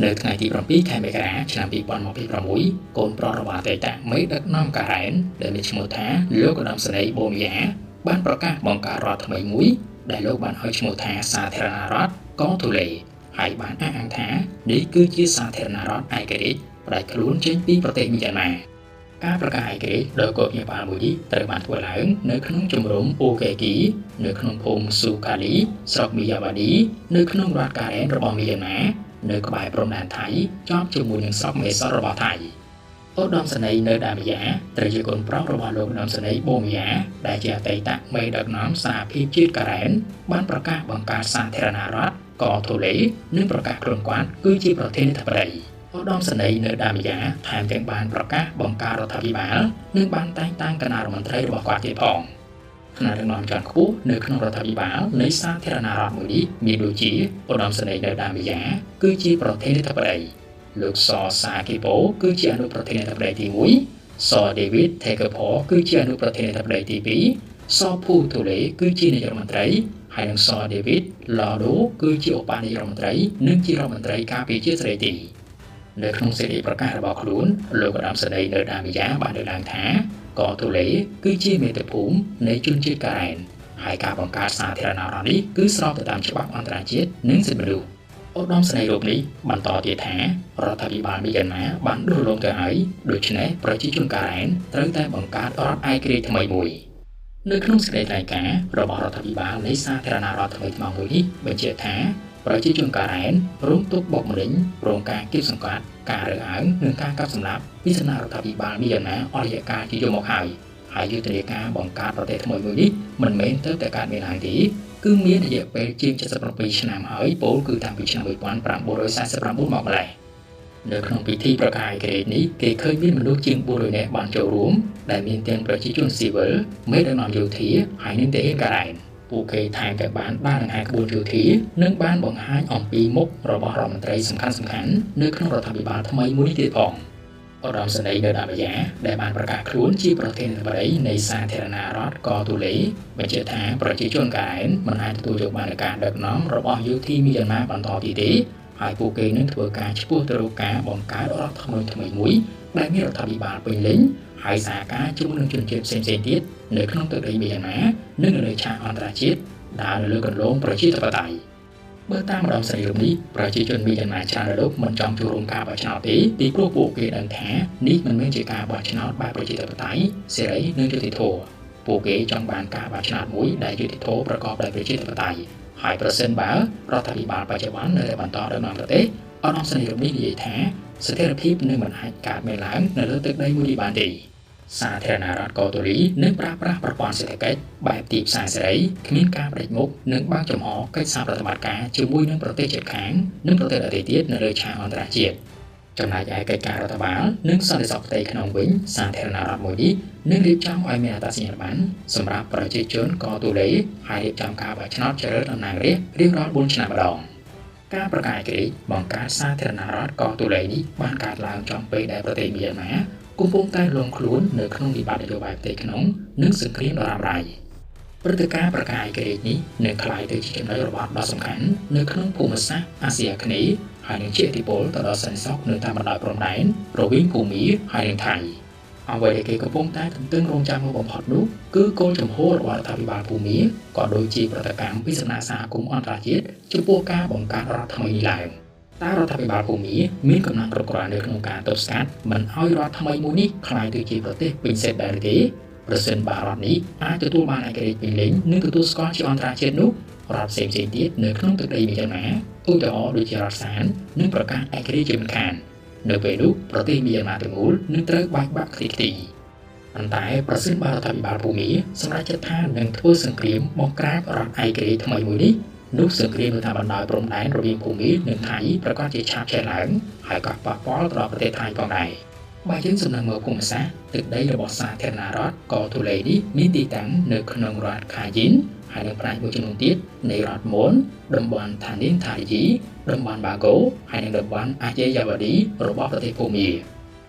នៅថ្ងៃទី7ខែមករាឆ្នាំ2026កូនប្រុសរបស់អតីតមេដឹកនាំការ៉ែនដែលមានឈ្មោះថាលោកឧត្តមសេនីយ៍បូមយ៉ាបានប្រកាសបង្កើតរដ្ឋថ្មីមួយដែលលោកបានឲ្យឈ្មោះថាសាធារណរដ្ឋកោទូលេហើយបានអះអាងថានេះគឺជាសាធារណរដ្ឋឯករាជ្យផ្ដាច់ខ្លួនចេញពីប្រទេសមីយ៉ាន់ម៉ាការប្រកាសឯករាជ្យដោយកោញាបាលមួយនេះត្រូវបានធ្វើឡើងនៅក្នុងជំរំអូកេគីនៅក្នុងភូមិស៊ូកាលីស្រុកមីយ៉ាវ៉ាឌីនៅក្នុងរដ្ឋការ៉ែនរបស់មីយ៉ាន់ម៉ានៅក្បែរព្រំដែនថៃជាប់ជាមួយនឹងស្រុកមេសុតរបស់ថៃឧត្តមសេនីយ៍នៅដាមីយ៉ាត្រូវជាកូនប្រុសរបស់លោកឧត្តមសេនីយ៍បូមយ៉ាដែលជាអតីតមេដឹកនាំសហភាពជាតិការ៉ែនបានប្រកាសបង្កើតសាធារណរដ្ឋកោទូលេនិងប្រកាសខ្លួនគាត់គឺជាប្រធានាធិបតីឧត្តមសេនីយ៍នៅដាមីយ៉ាថែមទាំងបានប្រកាសបង្កើតរដ្ឋាភិបាលនិងបានតែងតាំងគណៈរដ្ឋមន្ត្រីរបស់គាត់ទៀតផងថ្នាក់ដឹកនាំជាន់ខ្ពស់នៅក្នុងរដ្ឋាភិបាលនៃសាធារណរដ្ឋមួយនេះមានដូចជាឧត្តមសេនីយ៍នៅដាមីយ៉ាគឺជាប្រធានាធិបតីលោកសសាគីប៉ូគឺជាអនុប្រធានាធិបតីទី1សដេវីតថេកផូគឺជាអនុប្រធានាធិបតីទី2សភូទូលេគឺជានាយករដ្ឋមន្ត្រីហើយនិងសដេវីតឡដូគឺជាឧបនាយករដ្ឋមន្ត្រីនិងជារដ្ឋមន្ត្រីការពារជាតិស្រីទីនៅក្នុងសេចក្តីប្រកាសរបស់ខ្លួនលោកឧត្តមសេនីយ៍នៅដាមីយ៉ាបានលើកឡើងថាកោទូលេគឺជាមាតុភូមិនៃជនជាតិការ៉ែនហើយការបង្កើតសាធារណរដ្ឋនេះគឺស្របទៅតាមច្បាប់អន្តរជាតិនិងសិទ្ធិមនុស្សឧត្តមសេនីយ៍រូបនេះបន្តទៀតថារដ្ឋាភិបាលមីយ៉ាន់ម៉ាបានដួលរំទៅហើយដូច្នេះប្រជាជនការ៉ែនត្រូវតែបង្កើតរដ្ឋឯករាជ្យថ្មីមួយនៅក្នុងសេចក្តីថ្លែងការណ៍របស់រដ្ឋាភិបាលនៃសាធារណរដ្ឋថ្មីថ្មោងមួយនេះបញ្ជាក់ថាប្រជាជនការ៉ែនរងទុក្ខបុកម្នេញរងការគៀបសង្កត់ការរើសអើងនិងការកាប់សម្លាប់ពីសំណាក់រដ្ឋាភិបាលមីយ៉ាន់ម៉ាអស់រយៈកាលជាយូរមកហើយយុទ្ធនាការបង្កើតប្រទេសថ្មីមួយនេះមិនមែនទៅតែកើតមានឡើងទេគឺមានរយៈពេលជាង77ឆ្នាំហើយពោលគឺតាំងពីឆ្នាំ1949មកម្ល៉េះនៅក្នុងពិធីប្រកាសឯករាជ្យនេះគេឃើញមានមនុស្សជាង400នាក់បានចូលរួមដែលមានទាំងប្រជាជនស៊ីវិលមេដឹកនាំយោធាហើយនិងទាហានការ៉ែនពួកគេថែមទាំងបានដើរដង្ហែក្បួនយោធានិងបានបង្ហាញអំពីមុខរបស់រដ្ឋមន្ត្រីសំខាន់ៗនៅក្នុងរដ្ឋាភិបាលថ្មីមួយនេះទៀតផងឧត្តមសេនីយ៍នៅដាមីយ៉ាដែលបានប្រកាសខ្លួនជាប្រធានាធិបតីនៃសាធារណរដ្ឋកោទូលេបញ្ជាក់ថាប្រជាជនការ៉ែនមិនអាចទទួលយកបានការដឹកនាំរបស់យោធាមីយ៉ាន់ម៉ាបន្តទៀតទេហើយពួកគេនឹងធ្វើការឆ្ពោះទៅរកការបង្កើតរដ្ឋធម្មនុញ្ញថ្មីមួយដែលមានរដ្ឋាភិបាលពេញលេញហើយសហការជាមួយនឹងជនជាតិផ្សេងៗទៀតនៅក្នុងទឹកដីមីយ៉ាន់ម៉ានិងនៅលើឆាកអន្តរជាតិដើរនៅលើគន្លងប្រជាធិបតេយ្យបើតាមឧត្តមសេនីយ៍រូបនេះប្រជាជនមីយ៉ាន់ម៉ាច្រើនលើកមិនចង់ចូលរួមការបោះឆ្នោតទេពីព្រោះពួកគេដឹងថានេះមិនមែនជាការបោះឆ្នោតបែបប្រជាធិបតេយ្យសេរីនិងយុត្តិធម៌ពួកគេចង់បានការបោះឆ្នោតមួយដែលយុត្តិធម៌ប្រកបដោយប្រជាធិបតេយ្យហើយប្រសិនបើរដ្ឋាភិបាលបច្ចុប្បន្ននៅតែបន្តដឹកនាំប្រទេសឧត្តមសេនីយ៍រូបនេះនិយាយថាស្ថិរភាពនឹងមិនអាចកើតមានឡើងនៅលើទឹកដីមួយនេះបានទេសាធារណរដ្ឋកោទូលីនឹងប្រើប្រាស់ប្រព័ន្ធសេដ្ឋកិច្ចបែបទីផ្សារសេរីគ្មានការបដិមុខនិងបើកចំហកិច្ចសហប្រតិបត្តិការជាមួយនឹងប្រទេសជិតខាងនិងប្រទេសដទៃទៀតនៅលើឆាកអន្តរជាតិចំណែកឯកិច្ចការរដ្ឋបាលនិងសន្តិសុខផ្ទៃក្នុងវិញសាធារណរដ្ឋមួយនេះនឹងរៀបចំឲ្យមានអត្តសញ្ញាណប័ណ្ណសម្រាប់ប្រជាជនកោទូលេហើយរៀបចំការបោះឆ្នោតជ្រើសរើសតំណាងរាស្ត្ររៀងរាល់4ឆ្នាំម្ដងការប្រកាសឯករាជ្យបង្កើតសាធារណរដ្ឋកោទូលេនេះបានកើតឡើងចំពេលដែលប្រទេសមីយ៉ាន់ម៉ាកំពុងតែលងខ្លួននៅក្នុងវិបត្តិនយោបាយផ្ទៃក្នុងនិងសង្គ្រាមដ៏រ៉ាំរ៉ៃព្រឹត្តិការណ៍ប្រកាសឯករាជ្យនេះនឹងក្លាយទៅជាចំណុចរបត់ដ៏សំខាន់នៅក្នុងភូមិសាស្ត្រអាស៊ីអាគ្នេយ៍ហើយនឹងជាឥទ្ធិពលទៅដល់សន្តិសុខនៅតាមបណ្ដោយព្រំដែនរវាងភូមាហើយនិងថៃអ្វីដែលគេកំពុងតែទន្ទឹងរង់ចាំមកបំផុតនោះគឺគោលចំហរបស់រដ្ឋាភិបាលភូមាក៏ដូចជាប្រតិកម្មពីសំណាក់សហគមន៍អន្តរជាតិចំពោះការបង្កើតរដ្ឋថ្មីនេះឡើងតើរដ្ឋាភិបាលភូមាមានកំណត់គ្រប់គ្រាន់នៅក្នុងការទប់ស្កាត់មិនឲ្យរដ្ឋថ្មីមួយនេះក្លាយទៅជាប្រទេសពេញសេដ្ឋដែរទេប្រសិនបើរដ្ឋនេះអាចទទួលបានឯករាជ្យពេញលេញនិងទទួលស្គាល់ជាអន្តរជាតិនោះរដ្ឋផ្សេងៗទៀតនៅក្នុងទឹកដីមីយ៉ាន់ម៉ាឧទាហរណ៍ដូចជារដ្ឋសាននឹងប្រកាសឯករាជ្យជាមិនខាននៅពេលនោះប្រទេសមីយ៉ាន់ម៉ាទាំងមូលនឹងត្រូវបែកបាក់ខ្ទេចខ្ទីប៉ុន្តែប្រសិនបើរដ្ឋាភិបាលភូមាសម្រេចចិត្តថានឹងធ្វើសង្គ្រាមបង្ក្រាបរដ្ឋឯករាជ្យថ្មីមួយនេះនោះសង្គ្រាមនៅតាមបណ្ដោយព្រំដែនរវាងភូមានិងថៃប្រកាសជាឆាបឆេះឡើងហើយក៏ប៉ះពាល់ទៅដល់ប្រទេសថៃផងដែរបើយើងសំណើមកភូមិសាស្ត្រទឹកដីរបស់សាធារណរដ្ឋកោទូលេនេះមានទីតាំងនៅក្នុងរដ្ឋខាយីនហើយនឹងផ្នែកមួយចំនួនទៀតនៃរដ្ឋមូនតំបន់ថានីនថារីតំបន់បាហ្គោហើយនិងតំបន់អាយ៉េយ៉ាវ៉ាឌីរបស់ប្រទេសភូមា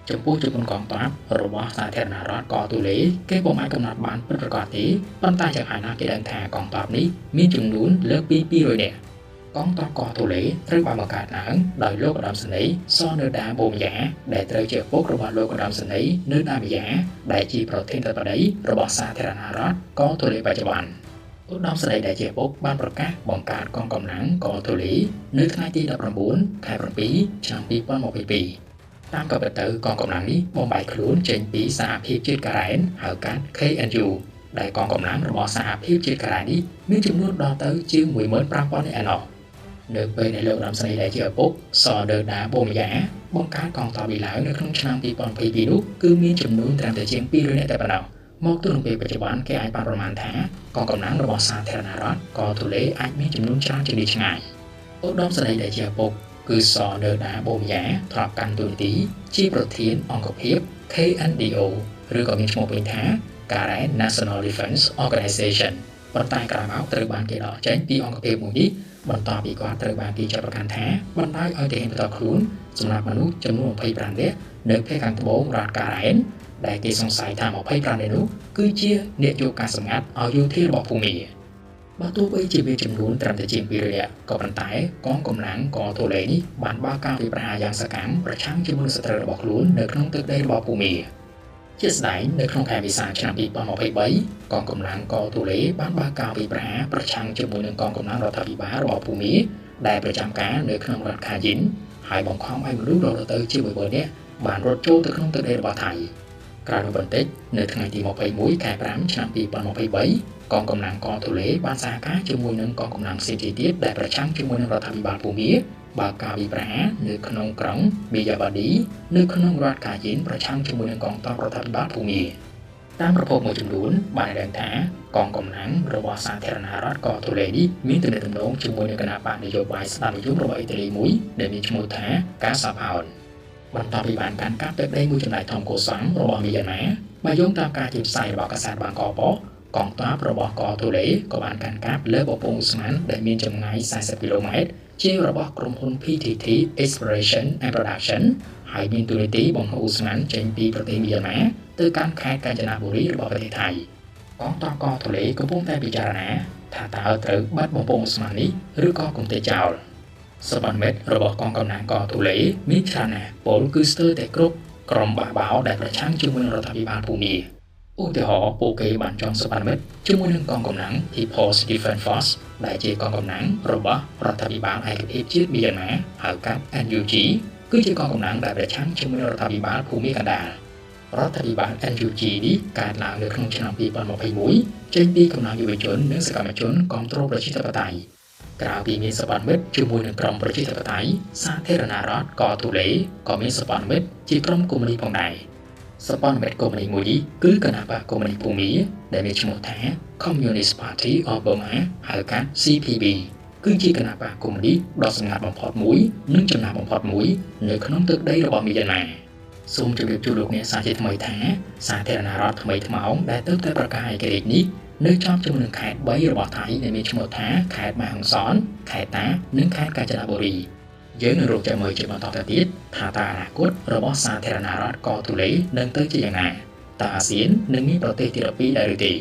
ចំពោះចំនួនកងទ័ពរបស់សាធារណរដ្ឋកោទូលេគេពុំអាចកំណត់បានពិតប្រាកដទេប៉ុន្តែយ៉ាងណាគេដឹងថាកងទ័ពនេះមានចំនួនលើសពី200នាក់ កងទ័ពកោះទូលេត្រូវបានបង្កើតឡើងដោយលោកឧត្តមសេនីយ៍សនឺដាបូមយ៉ាដែលត្រូវជាពុករបស់លោកឧត្តមសេនីយ៍នឺដាមយ៉ាដែលជាប្រធានាធិបតីរបស់សាធារណរដ្ឋកោះទូលេបច្ចុប្បន្នឧត្តមសេនីយ៍ដែលជាពុកបានប្រកាសបង្កើតកងកម្លាំងកោះទូលេនៅថ្ងៃទី19 ខែ 7 ឆ្នាំ 2022 តាមកាលទៅកងកម្លាំងនេះបំបែកខ្លួនចេញពីសហភាពជាតិការ៉ែនហៅកាត់ KNU ដែលកងកម្លាំងរបស់សហភាពជាតិការ៉ែននេះមានចំនួនដល់ទៅជាង 15,000 នាក់ឯណោះនៅពេលដែលលោកឧត្តមសេនីយ៍ដែលជាឪពុកសនឺដាបូមយ៉ាបង្កើតកងទ័ពនេះឡើងនៅក្នុងឆ្នាំ 2022 នោះគឺមានចំនួនត្រឹមតែជាង 200 នាក់តែប៉ុណ្ណោះមកទល់នឹងពេលបច្ចុប្បន្នគេអាចបានប្រមាណថាកងកម្លាំងរបស់សាធារណរដ្ឋកោះទូលេអាចមានចំនួនច្រើនជាងនេះឆ្ងាយឧត្តមសេនីយ៍ដែលជាឪពុកគឺសនឺដាបូមយ៉ាធ្លាប់កាន់តួនាទីជាប្រធានអង្គភាព KNDO ឬក៏មានឈ្មោះពេញថា Karen National Defense Organization ប៉ុន្តែក្រោយមកត្រូវបានគេដកចេញពីអង្គភាពមួយនេះបន្ទាប់ពីគាត់ត្រូវបានគេចាប់ប្រកាន់ថាបណ្ដាលឲ្យទាហានបន្តខ្លួនសម្រាប់មនុស្សចំនួន 25 នាក់នៅភូមិខាងត្បូងរដ្ឋការ៉ែនដែលគេសង្ស័យថា 25 នាក់នោះគឺជាអ្នកយកការសម្ងាត់ឲ្យយោធារបស់ភូមាបើទោះបីជាមានចំនួនត្រឹមតែជាង 200 នាក់ក៏ប៉ុន្តែកងកម្លាំងកោះទូលេនេះបានបើកការវាយប្រហារយ៉ាងសកម្មប្រឆាំងជាមួយសត្រូវរបស់ខ្លួននៅក្នុងទឹកដីរបស់ភូមាជាស្ដែងនៅក្នុងខែមេសាឆ្នាំ 2023 កងកម្លាំងកោះទូលេបានបើកការវាយប្រហារប្រឆាំងជាមួយនឹងកងកម្លាំងរដ្ឋាភិបាលរបស់ភូមាដែលប្រចាំការនៅក្នុងរដ្ឋខាយិនហើយបង្ខំឲ្យមនុស្សរត់ទៅជា10000 នាក់បានរត់ចូលទៅក្នុងទឹកដីរបស់ថៃក្រោយនោះបន្តិចនៅថ្ងៃទី21 ខែ 5 ឆ្នាំ 2023 កងកម្លាំងកោះទូលេបានសហការជាមួយនឹងកងកម្លាំងផ្សេងទៀតដែលប្រឆាំងជាមួយនឹងរដ្ឋាភិបាលភូមាបើកការវាយប្រហារនៅក្នុងក្រុងមីយ៉ាបាឌីនៅក្នុងរដ្ឋខាយិនប្រឆាំងជាមួយនឹងកងទ័ពរដ្ឋាភិបាលភូមាតាមប្រភពមួយចំនួនបានដឹងថាកងកម្លាំងរបស់សាធារណរដ្ឋកោះទូលេនេះមានទំនាក់ទំនងជាមួយនឹងគណៈបកនយោបាយស្ដារនិយមរបស់អ៊ីតាលីមួយដែលមានឈ្មោះថាកាសាផោនបន្ទាប់ពីបានកាន់កាប់ទឹកដីមួយចំណែកធំកូសាំងរបស់មីយ៉ាន់ម៉ាបើយោងតាមការជាផ្សាយរបស់កាសែតបាងកកប៉ុស្តិ៍កងទ័ពរបស់កោះទូលេក៏បានកាន់កាប់លើបំពង់ឧស្ម័នដែលមានចម្ងាយ 40 គីឡូម៉ែត្រជារបស់ក្រុមហ៊ុន PTT Exploration and Production ហើយមានតួនាទីបង្ហូរឧស្ម័នចេញពីប្រទេសមីយ៉ាន់ម៉ាទៅកាន់ខេត្តកาญจนបុរីរបស់ប្រទេសថៃកងទ័ពកោះទូលេកំពុងតែពិចារណាថាតើត្រូវបាត់បំពង់ឧស្ម័ននេះឬក៏គំទេចោលសម្ព័ន្ធមិត្តរបស់កងកម្លាំងកោះទូលេមានច្រើនណាស់ពលគឺស្ទើរតែគ្រប់ក្រុមបះបោរដែលប្រឆាំងជាមួយនឹងរដ្ឋាភិបាលភូមាឧទាហរណ៍ពួកគេបានចងសម្ព័ន្ធមិត្តជាមួយនឹងកងកម្លាំង People's Defense Force ដែលជាកងកម្លាំងរបស់រដ្ឋាភិបាលឯកភាពជាតិមីយ៉ាន់ម៉ាហៅកាត់ NUG គឺជាកងកម្លាំងដែលប្រឆាំងជាមួយនឹងរដ្ឋាភិបាលភូមាកណ្ដាលរដ្ឋាភិបាល NUG នេះកើតឡើងនៅក្នុងឆ្នាំ 2021 ចេញពីកម្លាំងយុវជននិងសកម្មជនគាំទ្រប្រជាធិបតេយ្យក្រៅពីមានសម្ព័ន្ធមិត្តជាមួយនឹងក្រុមប្រជាធិបតេយ្យសាធារណរដ្ឋកោះទូលេក៏មានសម្ព័ន្ធមិត្តជាក្រុមកុម្មុយនីសផងដែរសម្ព័ន្ធមិត្តកុម្មុយនីសមួយនេះគឺគណៈបកកុម្មុយនីសភូមាដែលមានឈ្មោះថា Communist Party of Burma ហៅកាត់ CPB គឺជាគណៈបកកុម្មុយនីសដ៏សម្ងាត់បំផុតមួយនិងចំណាស់បំផុតមួយនៅក្នុងទឹកដីរបស់មីយ៉ាន់ម៉ាសូមជម្រាបជូនលោកអ្នកសាជាថ្មីថាសាធារណរដ្ឋថ្មីថ្មោងដែលទើបតែប្រកាសឯករាជ្យនេះនៅជាប់ជាមួយនឹងខេត្ត3របស់ថៃដែលមានឈ្មោះថាខេត្តម៉ាហុងសនខេត្តតានិងខេត្តកาญจนបុរីយើងនឹងរកចាំមើលជាបន្តទៅទៀតថាតើអនាគតរបស់សាធារណរដ្ឋកោះទូលេនឹងទៅជាយ៉ាងណាតើអាស៊ាននឹងមានប្រទេសទី12ដែរឬទេ